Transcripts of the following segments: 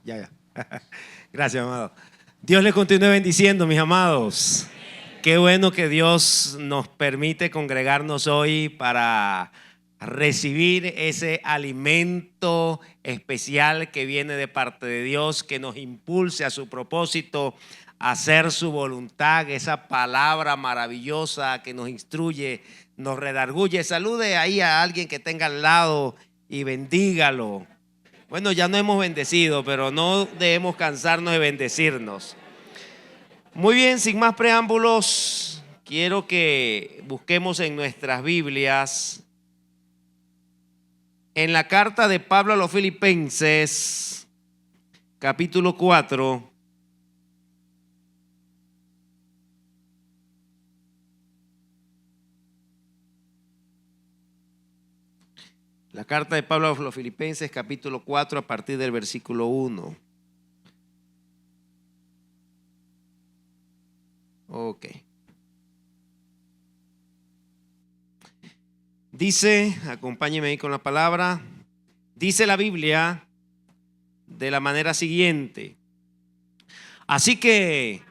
Ya. Gracias, amado. Dios les continúe bendiciendo, mis amados. Qué bueno que Dios nos permite congregarnos hoy para recibir ese alimento especial que viene de parte de Dios, que nos impulse a su propósito, a hacer su voluntad, esa palabra maravillosa que nos instruye, nos redarguye. Salude ahí a alguien que tenga al lado y bendígalo. Bueno, ya nos hemos bendecido, pero no debemos cansarnos de bendecirnos. Muy bien, sin más preámbulos, quiero que busquemos en nuestras Biblias, en la carta de Pablo a los Filipenses, capítulo 4. La carta de Pablo a los Filipenses, capítulo 4, a partir del versículo 1. Ok. Dice, acompáñeme ahí con la palabra, dice la Biblia de la manera siguiente: así que,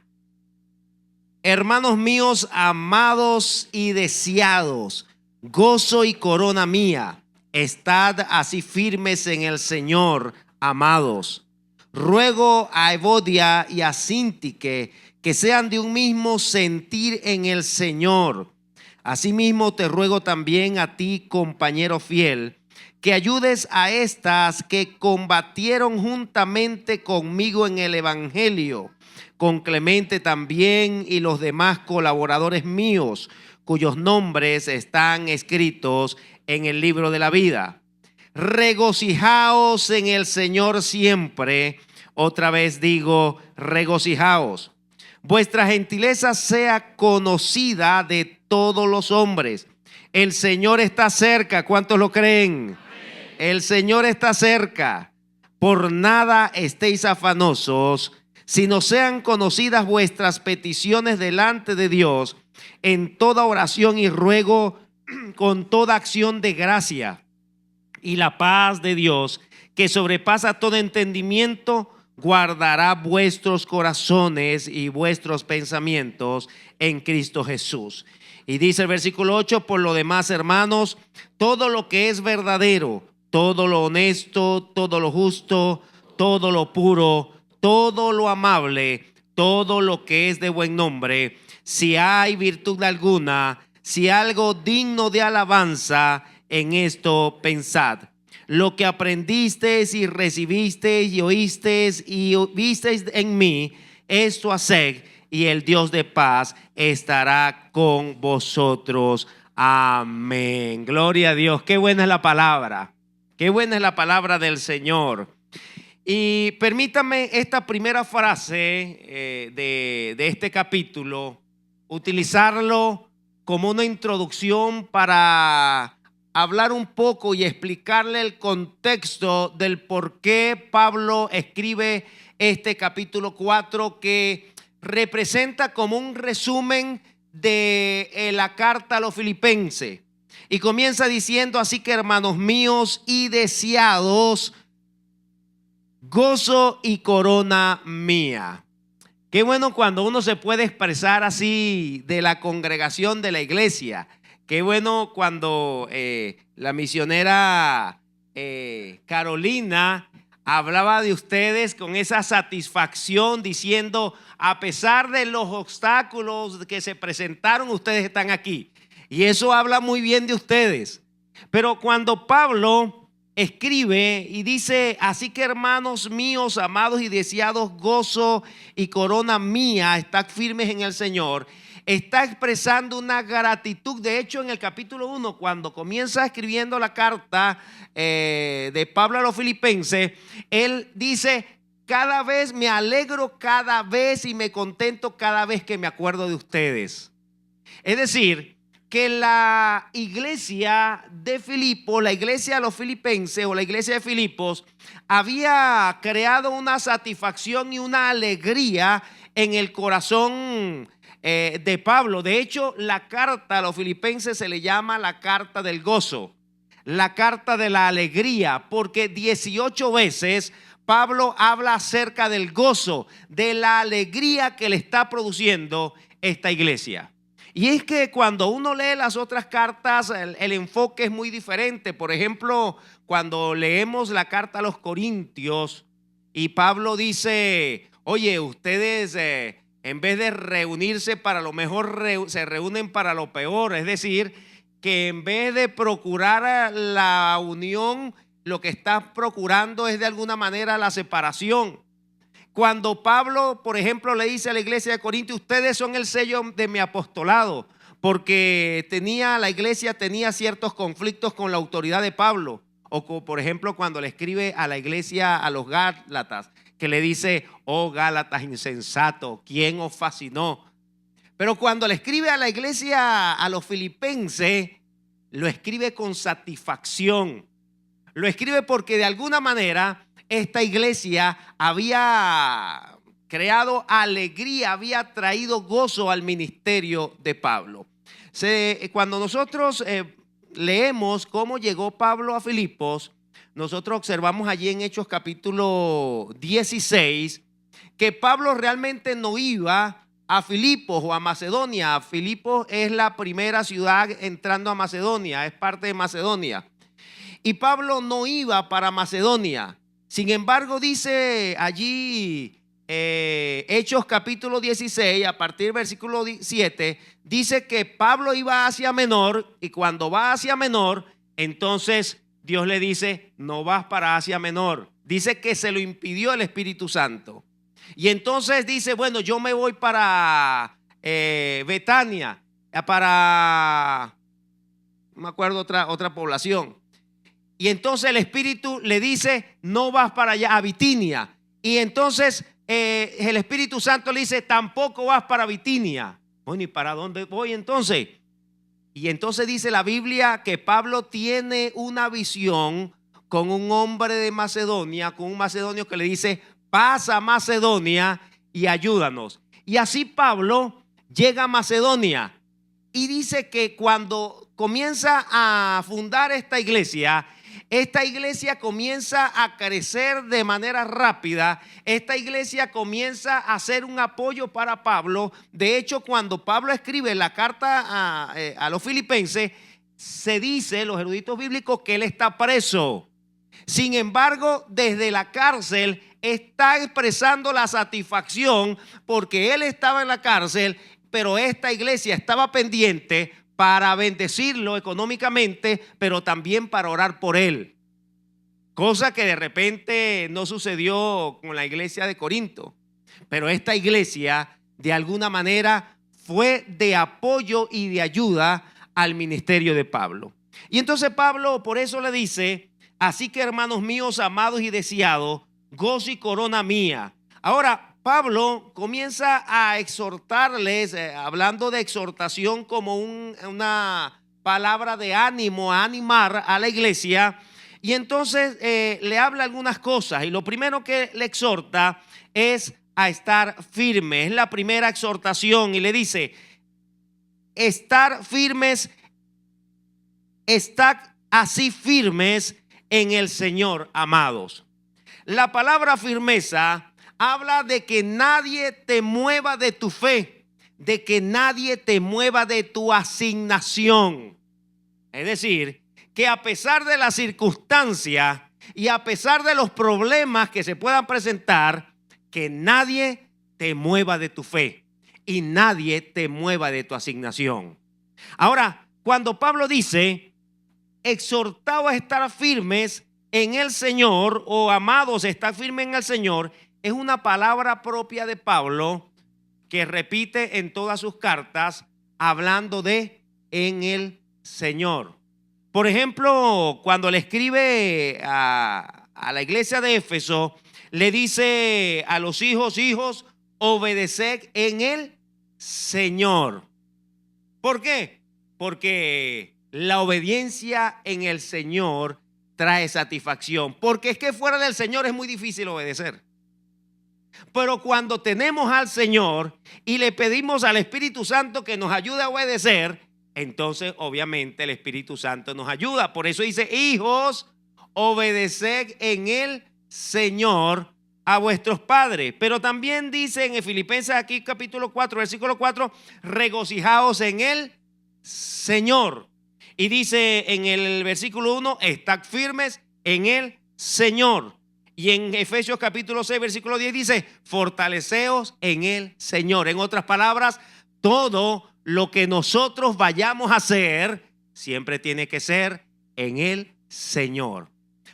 hermanos míos, amados y deseados, gozo y corona mía, estad así firmes en el Señor, amados. Ruego a Evodia y a Síntique que sean de un mismo sentir en el Señor. Asimismo te ruego también a ti, compañero fiel, que ayudes a estas que combatieron juntamente conmigo en el Evangelio, con Clemente también y los demás colaboradores míos, cuyos nombres están escritos en el libro de la vida. Regocijaos en el Señor siempre. Otra vez digo, regocijaos. Vuestra gentileza sea conocida de todos los hombres. El Señor está cerca. ¿Cuántos lo creen? El Señor está cerca. Por nada estéis afanosos, sino sean conocidas vuestras peticiones delante de Dios en toda oración y ruego con toda acción de gracia. Y la paz de Dios, que sobrepasa todo entendimiento, guardará vuestros corazones y vuestros pensamientos en Cristo Jesús. Y dice el versículo 8: por lo demás, hermanos, todo lo que es verdadero, todo lo honesto, todo lo justo, todo lo puro, todo lo amable, todo lo que es de buen nombre, si hay virtud alguna, si algo digno de alabanza, en esto pensad. Lo que aprendisteis y recibisteis y oísteis y visteis en mí, esto haced, y el Dios de paz estará con vosotros. Amén. Gloria a Dios. Qué buena es la palabra. Qué buena es la palabra del Señor. Y permítame esta primera frase de este capítulo, utilizarlo como una introducción para hablar un poco y explicarle el contexto del por qué Pablo escribe este capítulo 4, que representa como un resumen de la carta a los Filipenses. Y comienza diciendo: así que, hermanos míos y deseados, gozo y corona mía. Qué bueno cuando uno se puede expresar así de la congregación de la iglesia. Qué bueno cuando la misionera Carolina hablaba de ustedes con esa satisfacción, diciendo: a pesar de los obstáculos que se presentaron, ustedes están aquí. Y eso habla muy bien de ustedes. Pero cuando Pablo escribe y dice: así que, hermanos míos, amados y deseados, gozo y corona mía, estad firmes en el Señor, está expresando una gratitud. De hecho, en el capítulo 1, cuando comienza escribiendo la carta de Pablo a los Filipenses, él dice: cada vez me alegro, cada vez, y me contento cada vez que me acuerdo de ustedes. Es decir, que la iglesia de Filipos, la iglesia de los filipenses o la iglesia de Filipos, había creado una satisfacción y una alegría en el corazón de Pablo. De hecho, la carta a los filipenses se le llama la carta del gozo, la carta de la alegría, porque 18 veces Pablo habla acerca del gozo, de la alegría que le está produciendo esta iglesia. Y es que cuando uno lee las otras cartas, el enfoque es muy diferente. Por ejemplo, cuando leemos la carta a los Corintios y Pablo dice, oye, ustedes en vez de reunirse para lo mejor, se reúnen para lo peor. Es decir, que en vez de procurar la unión, lo que está procurando es de alguna manera la separación. Cuando Pablo, por ejemplo, le dice a la iglesia de Corinto, ustedes son el sello de mi apostolado, porque la iglesia tenía ciertos conflictos con la autoridad de Pablo. O por ejemplo, cuando le escribe a la iglesia, a los Gálatas, que le dice, oh Gálatas insensato, ¿quién os fascinó? Pero cuando le escribe a la iglesia, a los filipenses, lo escribe con satisfacción. Lo escribe porque de alguna manera esta iglesia había creado alegría, había traído gozo al ministerio de Pablo. Cuando nosotros leemos cómo llegó Pablo a Filipos, nosotros observamos allí en Hechos capítulo 16 que Pablo realmente no iba a Filipos o a Macedonia. Filipos es la primera ciudad entrando a Macedonia, es parte de Macedonia. Y Pablo no iba para Macedonia. Sin embargo, dice allí Hechos capítulo 16, a partir del versículo 7, dice que Pablo iba a Asia Menor, y cuando va a Asia Menor, entonces Dios le dice, no vas para Asia Menor. Dice que se lo impidió el Espíritu Santo. Y entonces dice, bueno, yo me voy para Betania, para, no me acuerdo otra población. Y entonces el Espíritu le dice, no vas para allá, a Bitinia. Y entonces el Espíritu Santo le dice, tampoco vas para Bitinia. Bueno, ¿y para dónde voy entonces? Y entonces dice la Biblia que Pablo tiene una visión con un hombre de Macedonia, con un macedonio que le dice, pasa a Macedonia y ayúdanos. Y así Pablo llega a Macedonia y dice que cuando comienza a fundar esta iglesia comienza a crecer de manera rápida. Esta iglesia comienza a ser un apoyo para Pablo. De hecho, cuando Pablo escribe la carta a los filipenses, se dice, los eruditos bíblicos, que él está preso. Sin embargo, desde la cárcel está expresando la satisfacción porque él estaba en la cárcel, pero esta iglesia estaba pendiente para bendecirlo económicamente, pero también para orar por él. Cosa que de repente no sucedió con la iglesia de Corinto. Pero esta iglesia, de alguna manera, fue de apoyo y de ayuda al ministerio de Pablo. Y entonces Pablo por eso le dice, así que hermanos míos, amados y deseados, gozo y corona mía. Ahora, Pablo comienza a exhortarles, hablando de exhortación como una palabra de ánimo, a animar a la iglesia. Y entonces le habla algunas cosas. Y lo primero que le exhorta es a estar firme. Es la primera exhortación. Y le dice, estar firmes, estad así firmes en el Señor, amados. La palabra firmeza habla de que nadie te mueva de tu fe, de que nadie te mueva de tu asignación. Es decir, que a pesar de las circunstancias y a pesar de los problemas que se puedan presentar, que nadie te mueva de tu fe y nadie te mueva de tu asignación. Ahora, cuando Pablo dice, exhortado a estar firmes en el Señor, o amados, estar firmes en el Señor, es una palabra propia de Pablo que repite en todas sus cartas hablando de en el Señor. Por ejemplo, cuando le escribe a la iglesia de Éfeso, le dice a los hijos, obedeced en el Señor. ¿Por qué? Porque la obediencia en el Señor trae satisfacción. Porque es que fuera del Señor es muy difícil obedecer. Pero cuando tenemos al Señor y le pedimos al Espíritu Santo que nos ayude a obedecer, entonces obviamente el Espíritu Santo nos ayuda. Por eso dice, hijos, obedeced en el Señor a vuestros padres. Pero también dice en Filipenses aquí capítulo 4, versículo 4, regocijaos en el Señor. Y dice en el versículo 1, estad firmes en el Señor. Y en Efesios capítulo 6, versículo 10 dice, fortaleceos en el Señor. En otras palabras, todo lo que nosotros vayamos a hacer siempre tiene que ser en el Señor.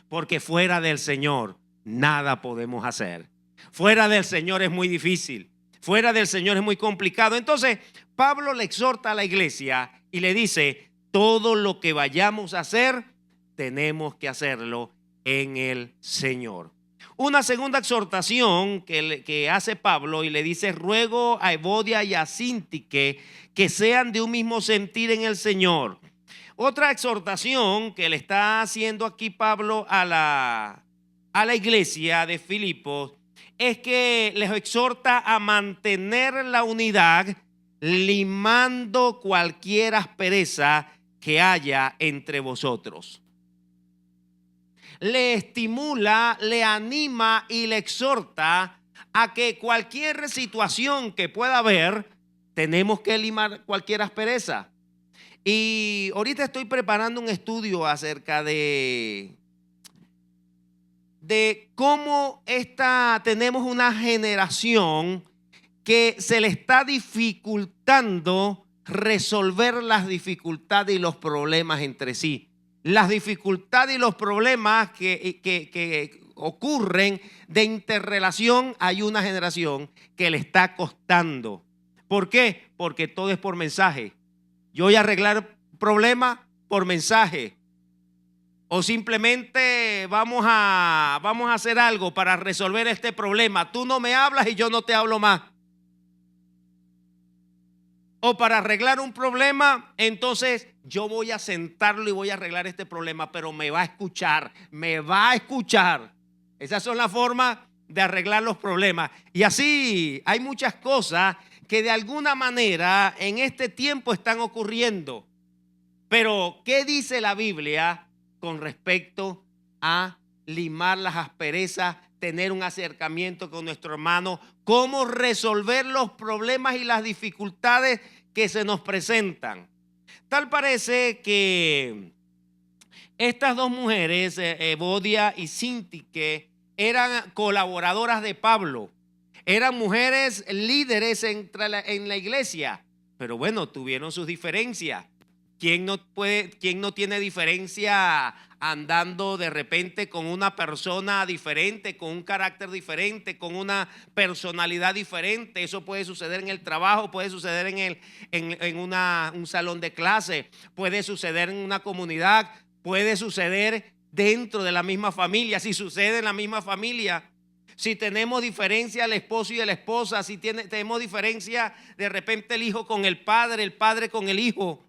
Porque fuera del Señor nada podemos hacer. Fuera del Señor es muy difícil. Fuera del Señor es muy complicado. Entonces, Pablo le exhorta a la iglesia y le dice, todo lo que vayamos a hacer, tenemos que hacerlo en el Señor. Una segunda exhortación que hace Pablo y le dice, ruego a Evodia y a Síntique que sean de un mismo sentir en el Señor. Otra exhortación que le está haciendo aquí Pablo a la iglesia de Filipos es que les exhorta a mantener la unidad, limando cualquier aspereza que haya entre vosotros. Le estimula, le anima y le exhorta a que cualquier situación que pueda haber, tenemos que limar cualquier aspereza. Y ahorita estoy preparando un estudio acerca de cómo tenemos una generación que se le está dificultando resolver las dificultades y los problemas entre sí. Las dificultades y los problemas que ocurren de interrelación, hay una generación que le está costando. ¿Por qué? Porque todo es por mensaje. Yo voy a arreglar problemas por mensaje. O simplemente vamos a hacer algo para resolver este problema. Tú no me hablas y yo no te hablo más. O para arreglar un problema, entonces yo voy a sentarlo y voy a arreglar este problema, pero me va a escuchar, me va a escuchar. Esas son las formas de arreglar los problemas. Y así hay muchas cosas que de alguna manera en este tiempo están ocurriendo. Pero, ¿qué dice la Biblia con respecto a limar las asperezas, tener un acercamiento con nuestro hermano, cómo resolver los problemas y las dificultades que se nos presentan? Tal parece que estas dos mujeres, Evodia y Síntique, eran colaboradoras de Pablo, eran mujeres líderes en la iglesia, pero bueno, tuvieron sus diferencias. ¿Quién no tiene diferencia andando de repente con una persona diferente, con un carácter diferente, con una personalidad diferente? Eso puede suceder en el trabajo, puede suceder en un salón de clase, puede suceder en una comunidad, puede suceder dentro de la misma familia. Si sucede en la misma familia, si tenemos diferencia el esposo y la esposa, si tenemos diferencia de repente el hijo con el padre con el hijo,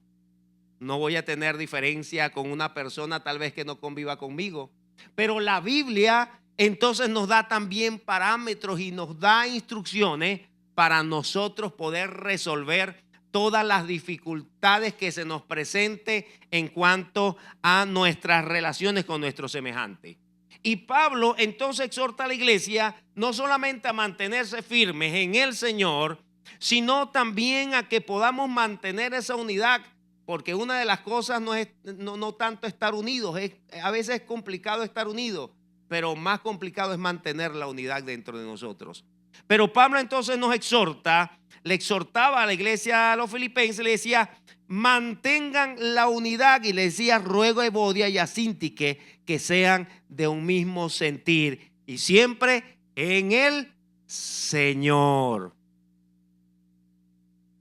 no voy a tener diferencia con una persona tal vez que no conviva conmigo. Pero la Biblia entonces nos da también parámetros y nos da instrucciones para nosotros poder resolver todas las dificultades que se nos presenten en cuanto a nuestras relaciones con nuestros semejantes. Y Pablo entonces exhorta a la iglesia no solamente a mantenerse firmes en el Señor, sino también a que podamos mantener esa unidad. Porque una de las cosas no es no tanto estar unidos, a veces es complicado estar unidos, pero más complicado es mantener la unidad dentro de nosotros. Pero Pablo entonces nos exhorta, le exhortaba a la iglesia, a los filipenses, le decía, mantengan la unidad, y le decía, ruego a Evodia y a Síntique que sean de un mismo sentir y siempre en el Señor.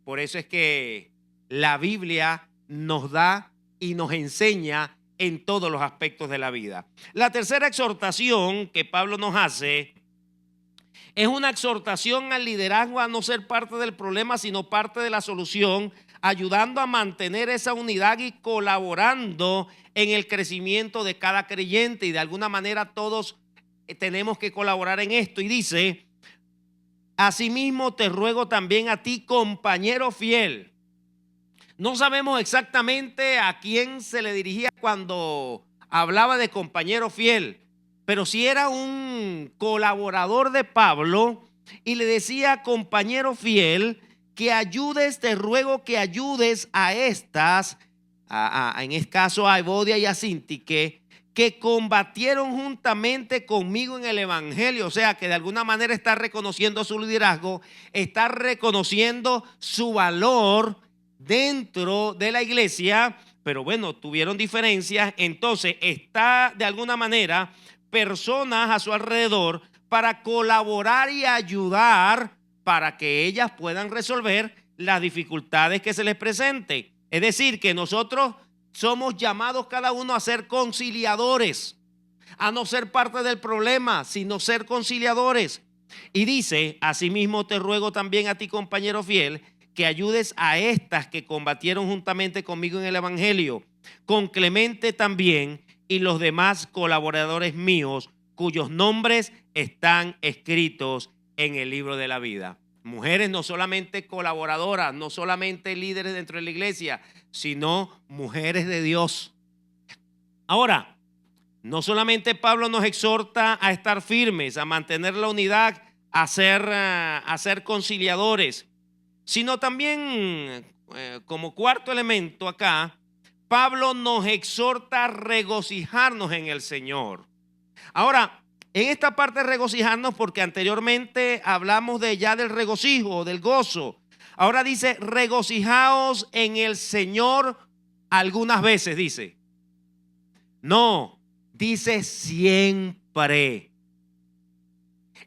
Por eso es que la Biblia nos da y nos enseña en todos los aspectos de la vida. La tercera exhortación que Pablo nos hace es una exhortación al liderazgo a no ser parte del problema, sino parte de la solución, ayudando a mantener esa unidad y colaborando en el crecimiento de cada creyente. Y de alguna manera todos tenemos que colaborar en esto. Y dice, asimismo te ruego también a ti, compañero fiel. No sabemos exactamente a quién se le dirigía cuando hablaba de compañero fiel, pero si era un colaborador de Pablo y le decía: compañero fiel, que ayudes, te ruego que ayudes a estas, en este caso a Evodia y a Síntique, que combatieron juntamente conmigo en el evangelio. O sea, que de alguna manera está reconociendo su liderazgo, está reconociendo su valor dentro de la iglesia, pero bueno, tuvieron diferencias. Entonces está de alguna manera personas a su alrededor para colaborar y ayudar para que ellas puedan resolver las dificultades que se les presenten. Es decir, que nosotros somos llamados cada uno a ser conciliadores, a no ser parte del problema, sino ser conciliadores. Y dice: asimismo te ruego también a ti, compañero fiel, que ayudes a estas que combatieron juntamente conmigo en el evangelio, con Clemente también y los demás colaboradores míos, cuyos nombres están escritos en el libro de la vida. Mujeres no solamente colaboradoras, no solamente líderes dentro de la iglesia, sino mujeres de Dios. Ahora, no solamente Pablo nos exhorta a estar firmes, a mantener la unidad, a ser conciliadores, sino también, como cuarto elemento acá, Pablo nos exhorta a regocijarnos en el Señor. Ahora, en esta parte regocijarnos, porque anteriormente hablamos del regocijo, del gozo. Ahora dice: regocijaos en el Señor algunas veces, dice. No, dice siempre.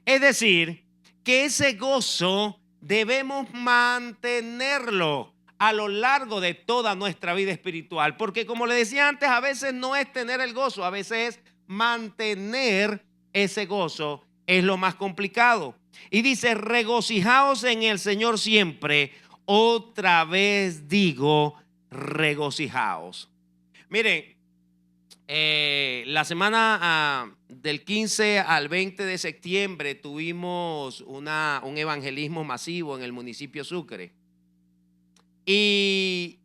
Es decir, que ese gozo debemos mantenerlo a lo largo de toda nuestra vida espiritual, porque como le decía antes, a veces no es tener el gozo, a veces es mantener ese gozo, es lo más complicado. Y dice: regocijaos en el Señor siempre. Otra vez digo, regocijaos. Miren, la semana del 15 al 20 de septiembre tuvimos un evangelismo masivo en el municipio Sucre. Y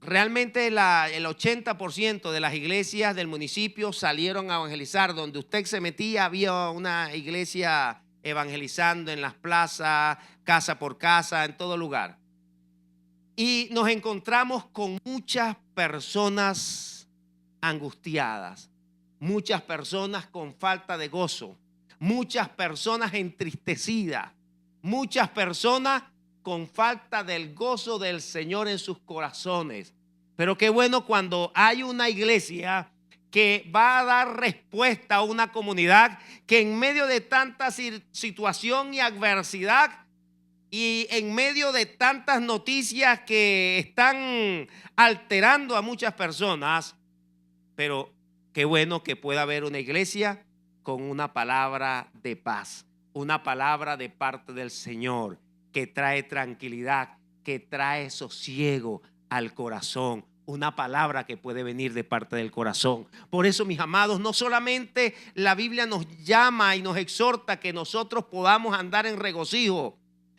realmente el 80% de las iglesias del municipio salieron a evangelizar. Donde usted se metía había una iglesia evangelizando en las plazas, casa por casa, en todo lugar. Y nos encontramos con muchas personas angustiadas, muchas personas con falta de gozo, muchas personas entristecidas, muchas personas con falta del gozo del Señor en sus corazones. Pero qué bueno cuando hay una iglesia que va a dar respuesta a una comunidad que en medio de tanta situación y adversidad y en medio de tantas noticias que están alterando a muchas personas, pero qué bueno que pueda haber una iglesia con una palabra de paz, una palabra de parte del Señor que trae tranquilidad, que trae sosiego al corazón, una palabra que puede venir de parte del corazón. Por eso, mis amados, no solamente la Biblia nos llama y nos exhorta que nosotros podamos andar en regocijo,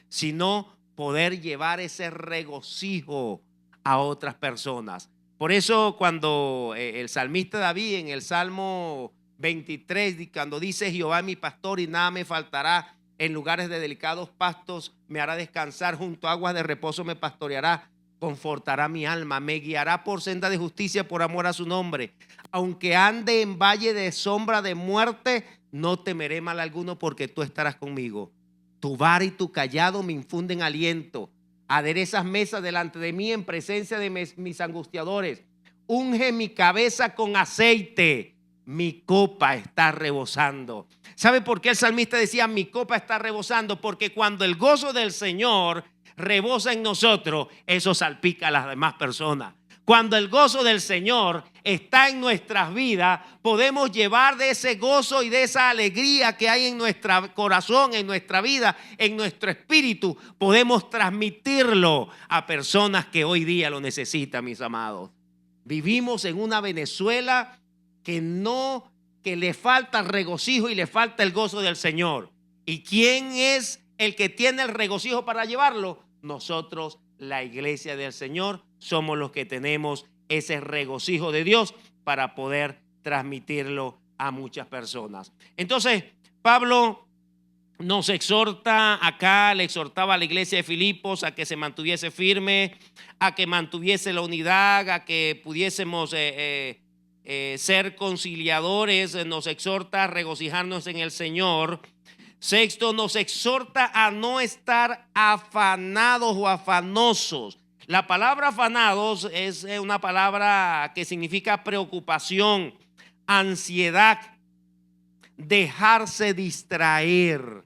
sino poder llevar ese regocijo a otras personas. Por eso cuando el salmista David en el Salmo 23, cuando dice: Jehová es mi pastor y nada me faltará, en lugares de delicados pastos me hará descansar, junto a aguas de reposo me pastoreará, confortará mi alma, me guiará por senda de justicia por amor a su nombre. Aunque ande en valle de sombra de muerte, no temeré mal alguno, porque tú estarás conmigo. Tu vara y tu cayado me infunden aliento. Aderezas mesa delante de mí en presencia de mis angustiadores. Unge mi cabeza con aceite. Mi copa está rebosando. ¿Sabe por qué el salmista decía: mi copa está rebosando? Porque cuando el gozo del Señor rebosa en nosotros, eso salpica a las demás personas. Cuando el gozo del Señor está en nuestras vidas, podemos llevar de ese gozo y de esa alegría que hay en nuestro corazón, en nuestra vida, en nuestro espíritu. Podemos transmitirlo a personas que hoy día lo necesitan, mis amados. Vivimos en una Venezuela que le falta el regocijo y le falta el gozo del Señor. ¿Y quién es el que tiene el regocijo para llevarlo? Nosotros, la iglesia del Señor, somos los que tenemos ese regocijo de Dios para poder transmitirlo a muchas personas. Entonces, Pablo nos exhorta acá, le exhortaba a la iglesia de Filipos a que se mantuviese firme, a que mantuviese la unidad, a que pudiésemos ser conciliadores. Nos exhorta a regocijarnos en el Señor. Sexto, nos exhorta a no estar afanados o afanosos. La palabra afanados es una palabra que significa preocupación, ansiedad, dejarse distraer.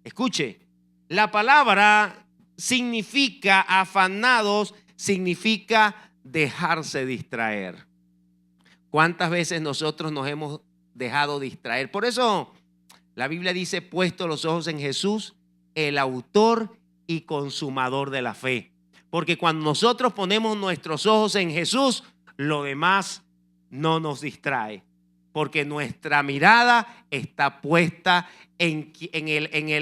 Escuche, la palabra significa afanados, significa dejarse distraer. ¿Cuántas veces nosotros nos hemos dejado distraer? Por eso la Biblia dice: puesto los ojos en Jesús, el autor y consumador de la fe. Porque cuando nosotros ponemos nuestros ojos en Jesús, lo demás no nos distrae. Porque nuestra mirada está puesta en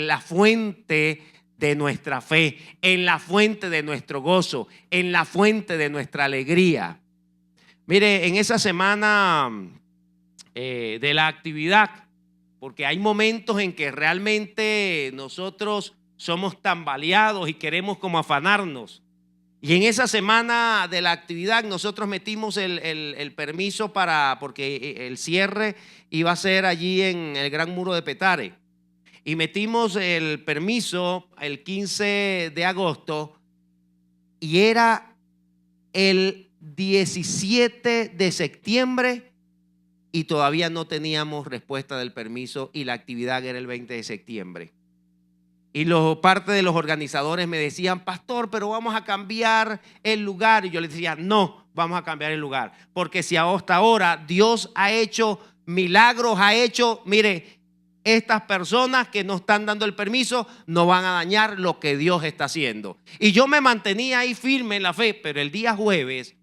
la fuente de nuestra fe, en la fuente de nuestro gozo, en la fuente de nuestra alegría. Mire, en esa semana de la actividad, porque hay momentos en que realmente nosotros somos tambaleados y queremos como afanarnos. Y en esa semana de la actividad nosotros metimos el permiso porque el cierre iba a ser allí en el Gran Muro de Petare. Y metimos el permiso el 15 de agosto y era el 17 de septiembre y todavía no teníamos respuesta del permiso y la actividad era el 20 de septiembre. Y parte de los organizadores me decían: pastor, pero vamos a cambiar el lugar. Y yo les decía: no, vamos a cambiar el lugar. Porque si hasta ahora Dios ha hecho milagros, mire, estas personas que no están dando el permiso no van a dañar lo que Dios está haciendo. Y yo me mantenía ahí firme en la fe, pero el día jueves,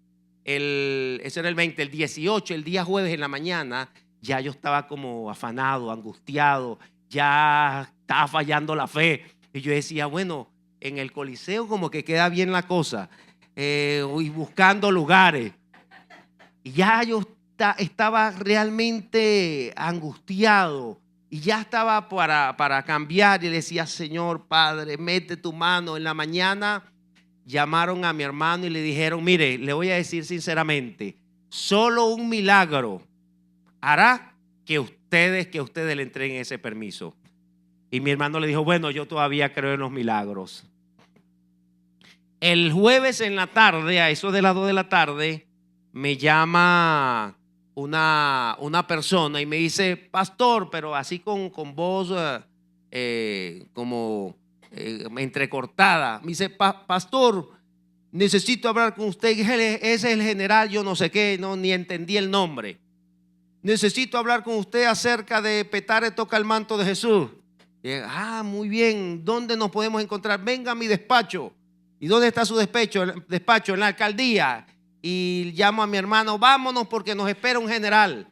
ese era el 20, el 18, el día jueves en la mañana, ya yo estaba como afanado, angustiado, ya estaba fallando la fe. Y yo decía: bueno, en el Coliseo como que queda bien la cosa, y buscando lugares. Y ya yo estaba realmente angustiado y ya estaba para cambiar. Y le decía: Señor Padre, mete tu mano. En la mañana llamaron a mi hermano y le dijeron: mire, le voy a decir sinceramente, solo un milagro hará que ustedes le entreguen ese permiso. Y mi hermano le dijo: bueno, yo todavía creo en los milagros. El jueves en la tarde, a eso de las 2 de la tarde, me llama una persona y me dice: pastor, pero así con voz como entrecortada. Me dice: pastor, necesito hablar con usted. Ese es el general, yo no sé qué, no, ni entendí el nombre. Necesito hablar con usted acerca de Petare toca el manto de Jesús. Muy bien, ¿dónde nos podemos encontrar? Venga a mi despacho. ¿Y dónde está su despacho? En la alcaldía. Y llamo a mi hermano: vámonos porque nos espera un general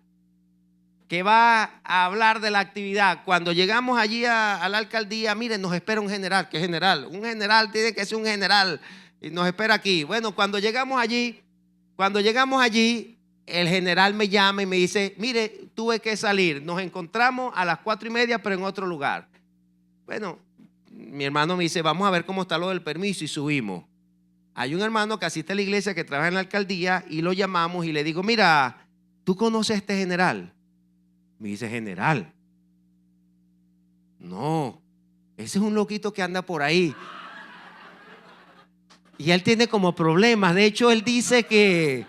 que va a hablar de la actividad. Cuando llegamos allí a la alcaldía, miren, nos espera un general. ¿Qué general? Un general tiene que ser un general y nos espera aquí. Bueno, cuando llegamos allí, el general me llama y me dice: mire, tuve que salir, nos encontramos a las 4:30 pero en otro lugar. Bueno, mi hermano me dice: vamos a ver cómo está lo del permiso, y subimos. Hay un hermano que asiste a la iglesia que trabaja en la alcaldía y lo llamamos y le digo: mira, ¿tú conoces a este general? Me dice: general. No, ese es un loquito que anda por ahí. Y él tiene como problemas. De hecho, él dice que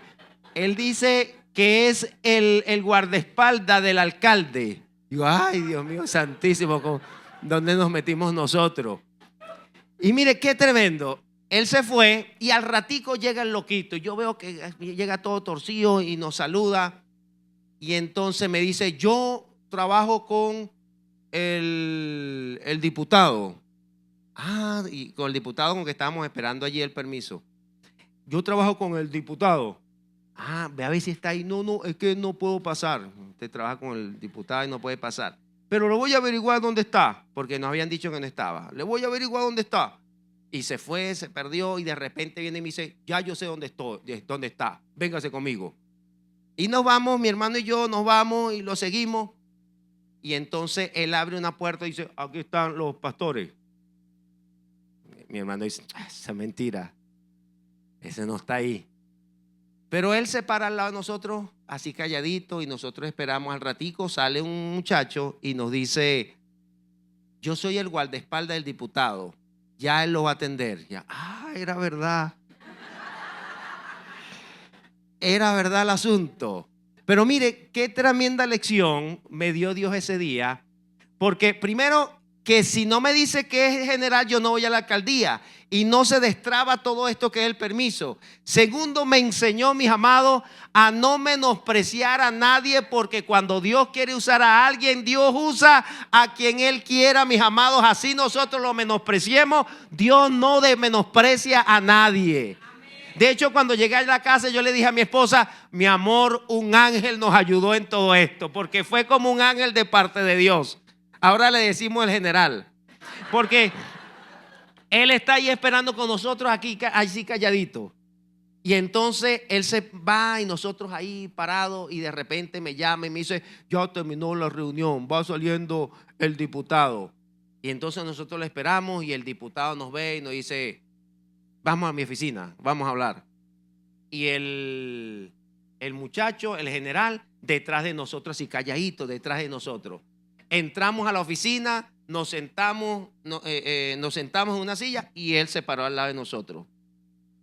es el guardaespaldas del alcalde. Digo: ay, Dios mío santísimo, ¿dónde nos metimos nosotros? Y mire qué tremendo. Él se fue y al ratico llega el loquito. Yo veo que llega todo torcido y nos saluda. Y entonces me dice: yo trabajo con el diputado. Y con el diputado con que estábamos esperando allí el permiso. Yo trabajo con el diputado. Ve a ver si está ahí. No, es que no puedo pasar. Usted trabaja con el diputado y no puede pasar. Pero le voy a averiguar dónde está, porque nos habían dicho que no estaba. Le voy a averiguar dónde está. Y se fue, se perdió, y de repente viene y me dice: ya yo sé dónde está. Véngase conmigo. Y nos vamos, mi hermano y yo nos vamos y lo seguimos. Y entonces él abre una puerta y dice: aquí están los pastores. Mi hermano dice: esa es mentira, ese no está ahí. Pero él se para al lado de nosotros, así calladito, y nosotros esperamos. Al ratico sale un muchacho y nos dice: yo soy el guardaespaldas del diputado, ya él lo va a atender. Ya, era verdad. Era verdad el asunto. Pero mire, qué tremenda lección me dio Dios ese día. Porque primero, que si no me dice que es general, yo no voy a la alcaldía. Y no se destraba todo esto que es el permiso. Segundo, me enseñó, mis amados, a no menospreciar a nadie, porque cuando Dios quiere usar a alguien, Dios usa a quien Él quiera, mis amados. Así nosotros lo menospreciemos, Dios no menosprecia a nadie. De hecho, cuando llegué a la casa, yo le dije a mi esposa: mi amor, un ángel nos ayudó en todo esto, porque fue como un ángel de parte de Dios. Ahora le decimos el general, porque él está ahí esperando con nosotros aquí, así calladito. Y entonces él se va y nosotros ahí parados, y de repente me llama y me dice: ya terminó la reunión, va saliendo el diputado. Y entonces nosotros le esperamos y el diputado nos ve y nos dice: vamos a mi oficina, vamos a hablar. Y el muchacho, el general, detrás de nosotros, así calladito, detrás de nosotros. Entramos a la oficina, nos sentamos en una silla y él se paró al lado de nosotros.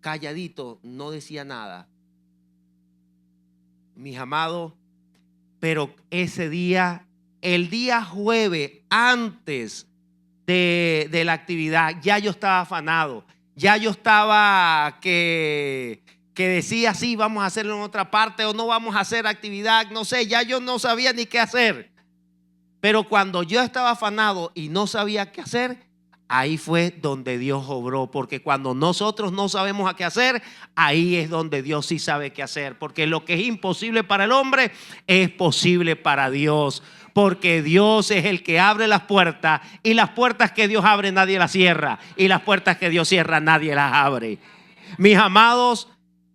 Calladito, no decía nada. Mis amados, pero ese día, el día jueves, antes de la actividad, ya yo estaba afanado. Ya yo estaba que decía: sí, vamos a hacerlo en otra parte, o no vamos a hacer actividad, no sé, ya yo no sabía ni qué hacer. Pero cuando yo estaba afanado y no sabía qué hacer, ahí fue donde Dios obró. Porque cuando nosotros no sabemos a qué hacer, ahí es donde Dios sí sabe qué hacer. Porque lo que es imposible para el hombre es posible para Dios. Porque Dios es el que abre las puertas, y las puertas que Dios abre nadie las cierra, y las puertas que Dios cierra nadie las abre. Mis amados,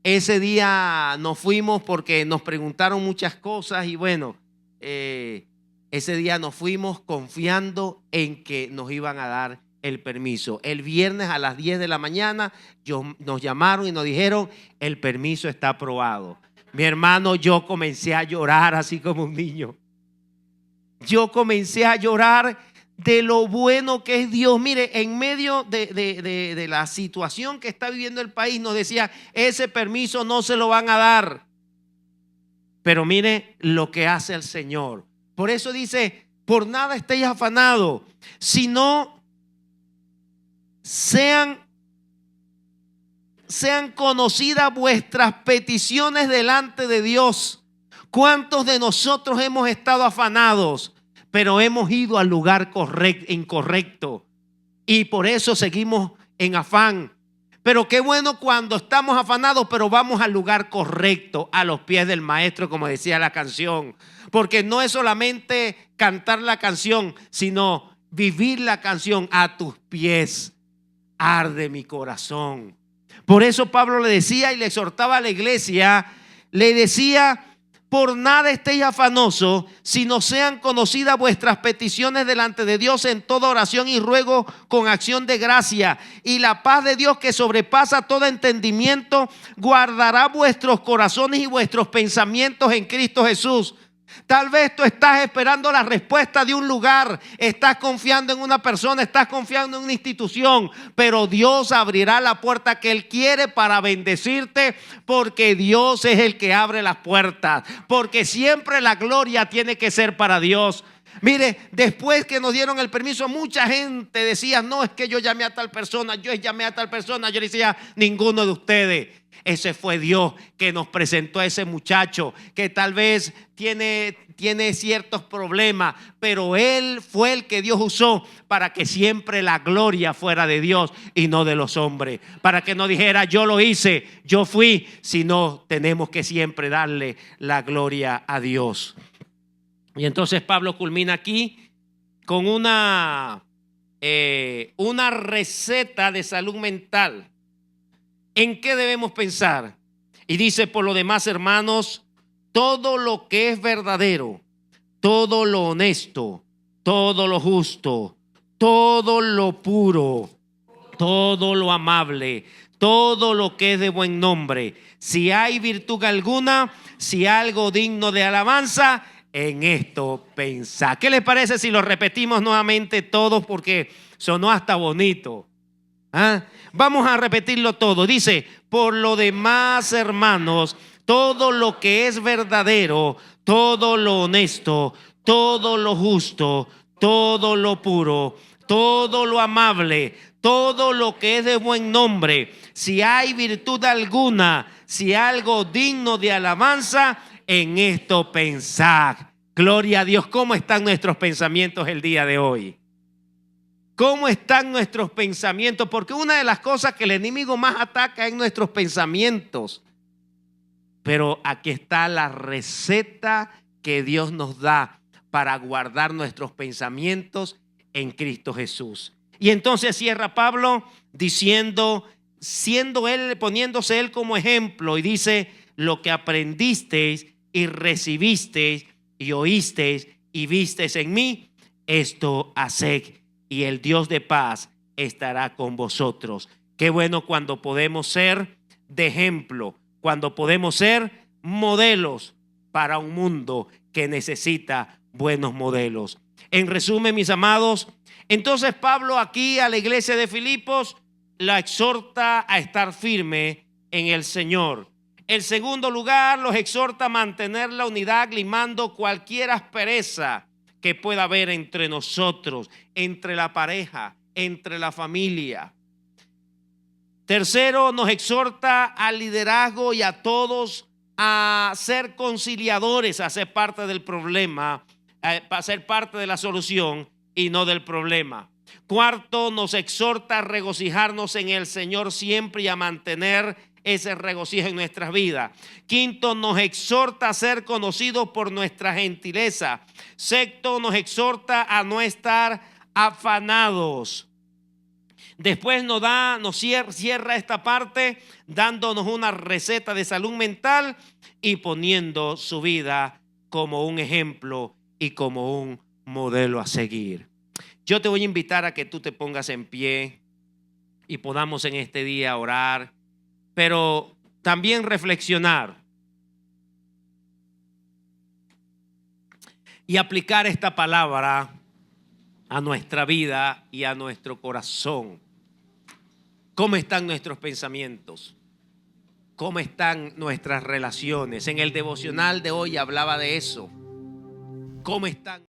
ese día nos fuimos porque nos preguntaron muchas cosas, y bueno, ese día nos fuimos confiando en que nos iban a dar el permiso. El viernes a las 10 de la mañana nos llamaron y nos dijeron: el permiso está aprobado. Mi hermano, yo comencé a llorar así como un niño. Yo comencé a llorar de lo bueno que es Dios. Mire, en medio de la situación que está viviendo el país, nos decía: ese permiso no se lo van a dar. Pero mire lo que hace el Señor. Por eso dice: por nada estéis afanados, sino sean conocidas vuestras peticiones delante de Dios. ¿Cuántos de nosotros hemos estado afanados, pero hemos ido al lugar incorrecto, y por eso seguimos en afán? Pero qué bueno cuando estamos afanados, pero vamos al lugar correcto, a los pies del maestro, como decía la canción. Porque no es solamente cantar la canción, sino vivir la canción. A tus pies arde mi corazón. Por eso Pablo le decía y le exhortaba a la iglesia, le decía: por nada estéis afanosos, sino sean conocidas vuestras peticiones delante de Dios en toda oración y ruego con acción de gracia. Y la paz de Dios, que sobrepasa todo entendimiento, guardará vuestros corazones y vuestros pensamientos en Cristo Jesús. Tal vez tú estás esperando la respuesta de un lugar, estás confiando en una persona, estás confiando en una institución, pero Dios abrirá la puerta que Él quiere para bendecirte, porque Dios es el que abre las puertas, porque siempre la gloria tiene que ser para Dios. Mire, después que nos dieron el permiso, mucha gente decía: no, es que yo llamé a tal persona, yo llamé a tal persona. Yo le decía: ninguno de ustedes. Ese fue Dios que nos presentó a ese muchacho que tal vez tiene ciertos problemas, pero él fue el que Dios usó para que siempre la gloria fuera de Dios y no de los hombres. Para que no dijera: yo lo hice, yo fui, sino tenemos que siempre darle la gloria a Dios. Y entonces Pablo culmina aquí con una receta de salud mental. ¿En qué debemos pensar? Y dice: por lo demás, hermanos, todo lo que es verdadero, todo lo honesto, todo lo justo, todo lo puro, todo lo amable, todo lo que es de buen nombre, si hay virtud alguna, si algo digno de alabanza, en esto pensad. ¿Qué les parece si lo repetimos nuevamente todos? Porque sonó hasta bonito. ¿Ah? Vamos a repetirlo todo. Dice: por lo demás, hermanos, todo lo que es verdadero, todo lo honesto, todo lo justo, todo lo puro, todo lo amable, todo lo que es de buen nombre, si hay virtud alguna, si algo digno de alabanza, en esto pensad. Gloria a Dios. ¿Cómo están nuestros pensamientos el día de hoy? ¿Cómo están nuestros pensamientos? Porque una de las cosas que el enemigo más ataca es nuestros pensamientos. Pero aquí está la receta que Dios nos da para guardar nuestros pensamientos en Cristo Jesús. Y entonces cierra Pablo diciendo, poniéndose él como ejemplo, y dice: lo que aprendisteis y recibisteis y oísteis y visteis en mí, esto haced, y el Dios de paz estará con vosotros. Qué bueno cuando podemos ser de ejemplo, cuando podemos ser modelos para un mundo que necesita buenos modelos. En resumen, mis amados, entonces Pablo aquí a la iglesia de Filipos la exhorta a estar firme en el Señor. En segundo lugar, los exhorta a mantener la unidad, limando cualquier aspereza que pueda haber entre nosotros, entre la pareja, entre la familia. Tercero, nos exhorta al liderazgo y a todos a ser conciliadores, a ser parte del problema, a ser parte de la solución y no del problema. Cuarto, nos exhorta a regocijarnos en el Señor siempre y a mantener ese regocijo en nuestras vidas. Quinto, nos exhorta a ser conocidos por nuestra gentileza. Sexto, nos exhorta a no estar afanados. Después nos cierra esta parte dándonos una receta de salud mental y poniendo su vida como un ejemplo y como un modelo a seguir. Yo te voy a invitar a que tú te pongas en pie y podamos en este día orar, pero también reflexionar y aplicar esta palabra a nuestra vida y a nuestro corazón. ¿Cómo están nuestros pensamientos? ¿Cómo están nuestras relaciones? En el devocional de hoy hablaba de eso. ¿Cómo están?